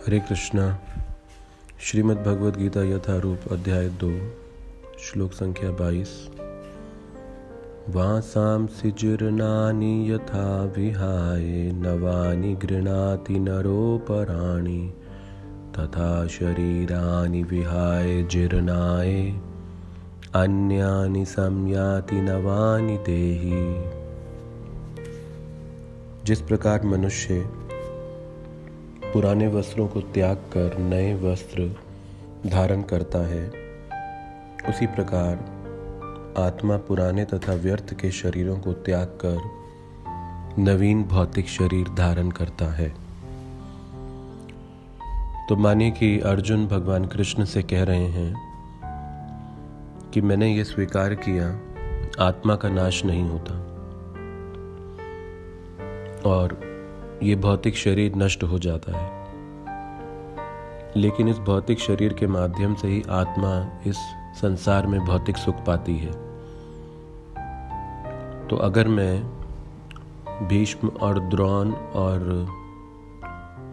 हरे कृष्णा। श्रीमद् भगवद गीता यथारूप अध्याय 2 श्लोक संख्या 22। वासांसि जीर्णानि यथा विहाय नवानि गृह्णाति नरोपराणि तथा शरीराणि विहाय जीर्णाय अन्यानि संयाति नवानि देहि। जिस प्रकार मनुष्य पुराने वस्त्रों को त्याग कर नए वस्त्र धारण करता है, उसी प्रकार आत्मा पुराने तथा व्यर्थ के शरीरों को त्याग कर नवीन भौतिक शरीर धारण करता है। तो मानिए कि अर्जुन भगवान कृष्ण से कह रहे हैं कि मैंने ये स्वीकार किया आत्मा का नाश नहीं होता और ये भौतिक शरीर नष्ट हो जाता है, लेकिन इस भौतिक शरीर के माध्यम से ही आत्मा इस संसार में भौतिक सुख पाती है। तो अगर मैं भीष्म और द्रोण और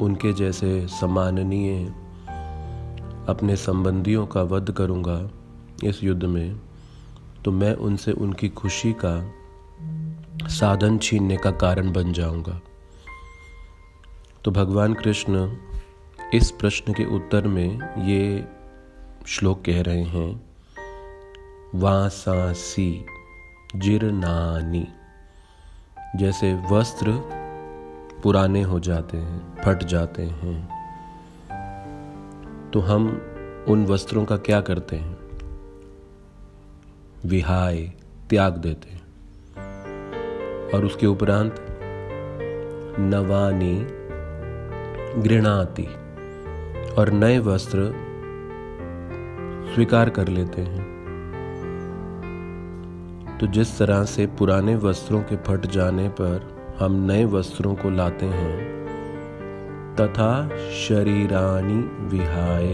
उनके जैसे सम्माननीय अपने संबंधियों का वध करूंगा इस युद्ध में, तो मैं उनसे उनकी खुशी का साधन छीनने का कारण बन जाऊंगा। तो भगवान कृष्ण इस प्रश्न के उत्तर में ये श्लोक कह रहे हैं, वासांसि जीर्णानि। जैसे वस्त्र पुराने हो जाते हैं, फट जाते हैं, तो हम उन वस्त्रों का क्या करते हैं? विहाय, त्याग देते हैं। और उसके उपरांत नवानि गृह्णाति, और नए वस्त्र स्वीकार कर लेते हैं। तो जिस तरह से पुराने वस्त्रों के फट जाने पर हम नए वस्त्रों को लाते हैं, तथा शरीराणि विहाय,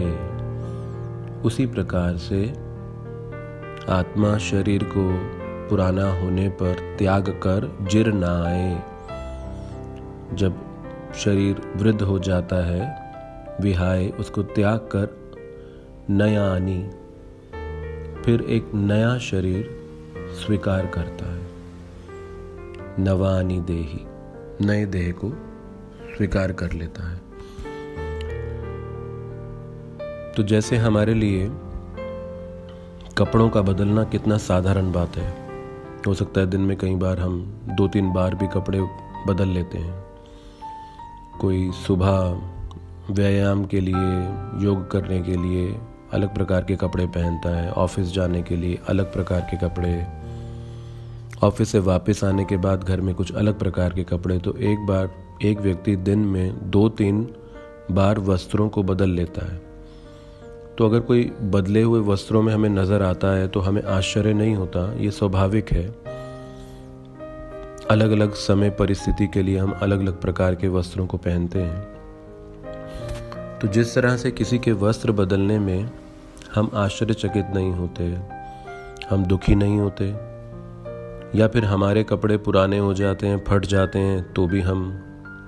उसी प्रकार से आत्मा शरीर को पुराना होने पर त्याग कर जीर्णाय, जब शरीर वृद्ध हो जाता है, विहाय, उसको त्याग कर नयानि, फिर एक नया शरीर स्वीकार करता है। नवानि देहि, नए देह को स्वीकार कर लेता है। तो जैसे हमारे लिए कपड़ों का बदलना कितना साधारण बात है, हो सकता है दिन में कई बार हम 2-3 बार भी कपड़े बदल लेते हैं। कोई सुबह व्यायाम के लिए, योग करने के लिए अलग प्रकार के कपड़े पहनता है, ऑफिस जाने के लिए अलग प्रकार के कपड़े, ऑफिस से वापस आने के बाद घर में कुछ अलग प्रकार के कपड़े। तो एक व्यक्ति दिन में 2-3 बार वस्त्रों को बदल लेता है। तो अगर कोई बदले हुए वस्त्रों में हमें नजर आता है तो हमें आश्चर्य नहीं होता, ये स्वाभाविक है। अलग अलग समय परिस्थिति के लिए हम अलग अलग प्रकार के वस्त्रों को पहनते हैं। तो जिस तरह से किसी के वस्त्र बदलने में हम आश्चर्यचकित नहीं होते, हम दुखी नहीं होते, या फिर हमारे कपड़े पुराने हो जाते हैं, फट जाते हैं, तो भी हम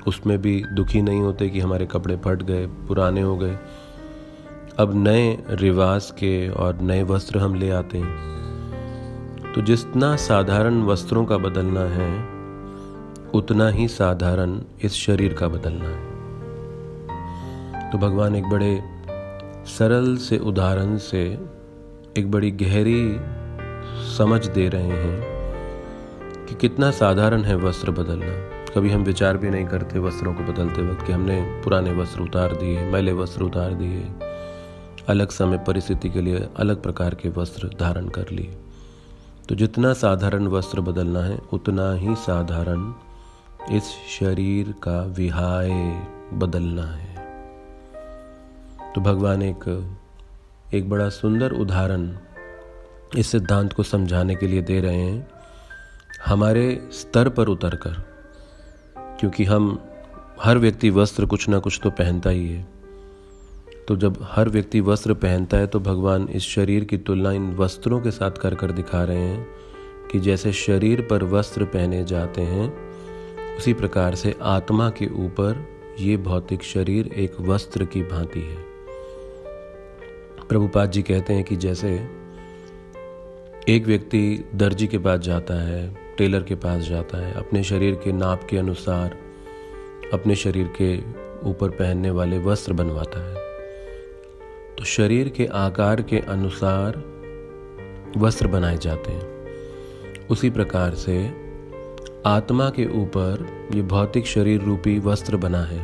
उसमें भी दुखी नहीं होते कि हमारे कपड़े फट गए, पुराने हो गए। अब नए रिवाज के और नए वस्त्र हम ले आते हैं। तो जितना साधारण वस्त्रों का बदलना है, उतना ही साधारण इस शरीर का बदलना है। तो भगवान एक बड़े सरल से उदाहरण से एक बड़ी गहरी समझ दे रहे हैं कि कितना साधारण है वस्त्र बदलना। कभी हम विचार भी नहीं करते वस्त्रों को बदलते वक्त कि हमने पुराने वस्त्र उतार दिए, मैले वस्त्र उतार दिए, अलग समय परिस्थिति के लिए अलग प्रकार के वस्त्र धारण कर लिए। तो जितना साधारण वस्त्र बदलना है, उतना ही साधारण इस शरीर का विहाय बदलना है। तो भगवान एक बड़ा सुंदर उदाहरण इस सिद्धांत को समझाने के लिए दे रहे हैं, हमारे स्तर पर उतरकर, क्योंकि हर व्यक्ति वस्त्र कुछ ना कुछ तो पहनता ही है। तो जब हर व्यक्ति वस्त्र पहनता है तो भगवान इस शरीर की तुलना इन वस्त्रों के साथ कर दिखा रहे हैं कि जैसे शरीर पर वस्त्र पहने जाते हैं, उसी प्रकार से आत्मा के ऊपर ये भौतिक शरीर एक वस्त्र की भांति है। प्रभुपाद जी कहते हैं कि जैसे एक व्यक्ति दर्जी के पास जाता है, टेलर के पास जाता है, अपने शरीर के नाप के अनुसार अपने शरीर के ऊपर पहनने वाले वस्त्र बनवाता है, तो शरीर के आकार के अनुसार वस्त्र बनाए जाते हैं। उसी प्रकार से आत्मा के ऊपर ये भौतिक शरीर रूपी वस्त्र बना है।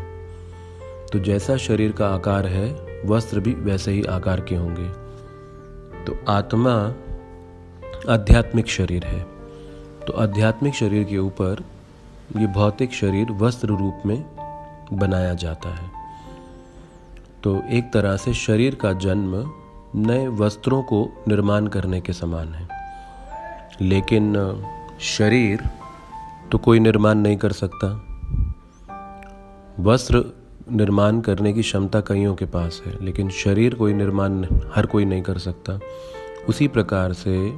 तो जैसा शरीर का आकार है, वस्त्र भी वैसे ही आकार के होंगे। तो आत्मा आध्यात्मिक शरीर है, तो आध्यात्मिक शरीर के ऊपर ये भौतिक शरीर वस्त्र रूप में बनाया जाता है। तो एक तरह से शरीर का जन्म नए वस्त्रों को निर्माण करने के समान है। लेकिन शरीर तो कोई निर्माण नहीं कर सकता। वस्त्र निर्माण करने की क्षमता कईयों के पास है, लेकिन शरीर कोई निर्माण हर कोई नहीं कर सकता। उसी प्रकार से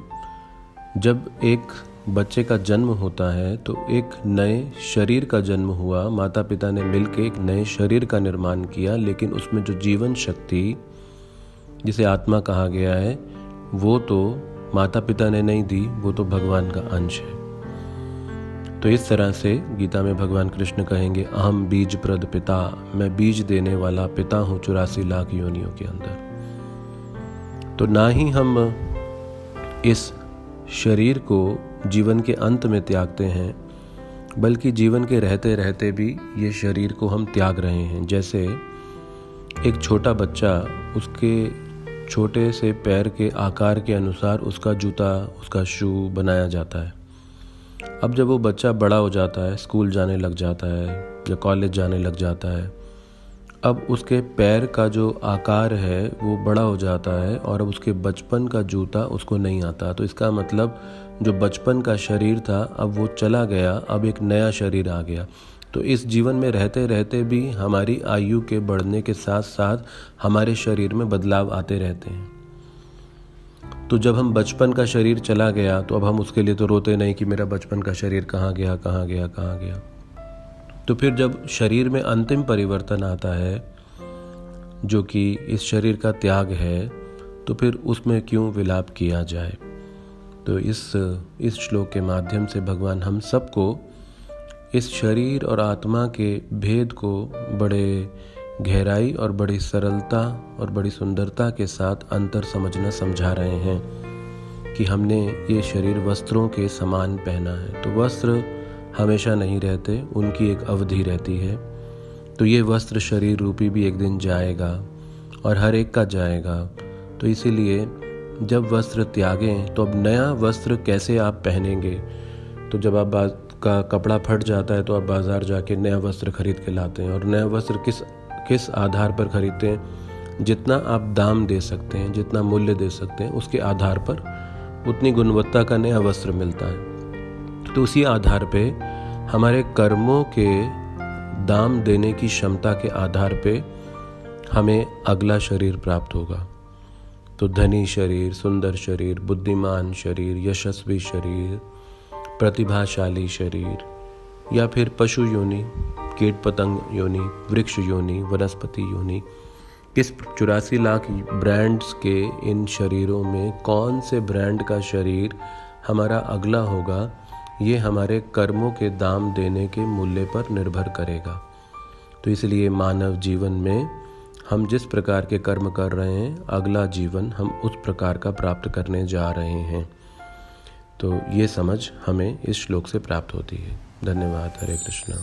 जब एक बच्चे का जन्म होता है तो एक नए शरीर का जन्म हुआ। माता पिता ने मिलकर एक नए शरीर का निर्माण किया, लेकिन उसमें जो जीवन शक्ति जिसे आत्मा कहा गया है, वो तो माता पिता ने नहीं दी, वो तो भगवान का अंश है। तो इस तरह से गीता में भगवान कृष्ण कहेंगे, अहम बीज प्रद पिता, मैं बीज देने वाला पिता हूँ 84 लाख योनियों के अंदर। तो ना ही हम इस शरीर को जीवन के अंत में त्यागते हैं, बल्कि जीवन के रहते रहते भी ये शरीर को हम त्याग रहे हैं। जैसे एक छोटा बच्चा, उसके छोटे से पैर के आकार के अनुसार उसका जूता, उसका शू बनाया जाता है। अब जब वो बच्चा बड़ा हो जाता है, स्कूल जाने लग जाता है या कॉलेज जाने लग जाता है, अब उसके पैर का जो आकार है वो बड़ा हो जाता है और अब उसके बचपन का जूता उसको नहीं आता। तो इसका मतलब जो बचपन का शरीर था अब वो चला गया, अब एक नया शरीर आ गया। तो इस जीवन में रहते रहते भी हमारी आयु के बढ़ने के साथ साथ हमारे शरीर में बदलाव आते रहते हैं। तो जब हम बचपन का शरीर चला गया तो अब हम उसके लिए तो रोते नहीं कि मेरा बचपन का शरीर कहाँ गया कहाँ गया कहाँ गया। तो फिर जब शरीर में अंतिम परिवर्तन आता है, जो कि इस शरीर का त्याग है, तो फिर उसमें क्यों विलाप किया जाए। तो इस श्लोक के माध्यम से भगवान हम सबको इस शरीर और आत्मा के भेद को बड़े गहराई और बड़ी सरलता और बड़ी सुंदरता के साथ अंतर समझना समझा रहे हैं कि हमने ये शरीर वस्त्रों के समान पहना है। तो वस्त्र हमेशा नहीं रहते, उनकी एक अवधि रहती है। तो ये वस्त्र शरीर रूपी भी एक दिन जाएगा और हर एक का जाएगा। तो इसीलिए जब वस्त्र त्यागें तो अब नया वस्त्र कैसे आप पहनेंगे। तो जब आप का कपड़ा फट जाता है तो आप बाज़ार जाके नया वस्त्र खरीद के लाते हैं। और नया वस्त्र किस आधार पर खरीदते हैं, जितना आप दाम दे सकते हैं, जितना मूल्य दे सकते हैं, उसके आधार पर उतनी गुणवत्ता का नया वस्त्र मिलता है। तो उसी आधार पे हमारे कर्मों के दाम देने की क्षमता के आधार पे हमें अगला शरीर प्राप्त होगा। तो धनी शरीर, सुंदर शरीर, बुद्धिमान शरीर, यशस्वी शरीर, प्रतिभाशाली शरीर, या फिर पशु योनि, कीट पतंग योनि, वृक्ष योनि, वनस्पति योनि, किस 84 लाख ब्रांड्स के इन शरीरों में कौन से ब्रांड का शरीर हमारा अगला होगा, ये हमारे कर्मों के दाम देने के मूल्य पर निर्भर करेगा। तो इसलिए मानव जीवन में हम जिस प्रकार के कर्म कर रहे हैं, अगला जीवन हम उस प्रकार का प्राप्त करने जा रहे हैं। तो ये समझ हमें इस श्लोक से प्राप्त होती है। धन्यवाद। हरे कृष्णा।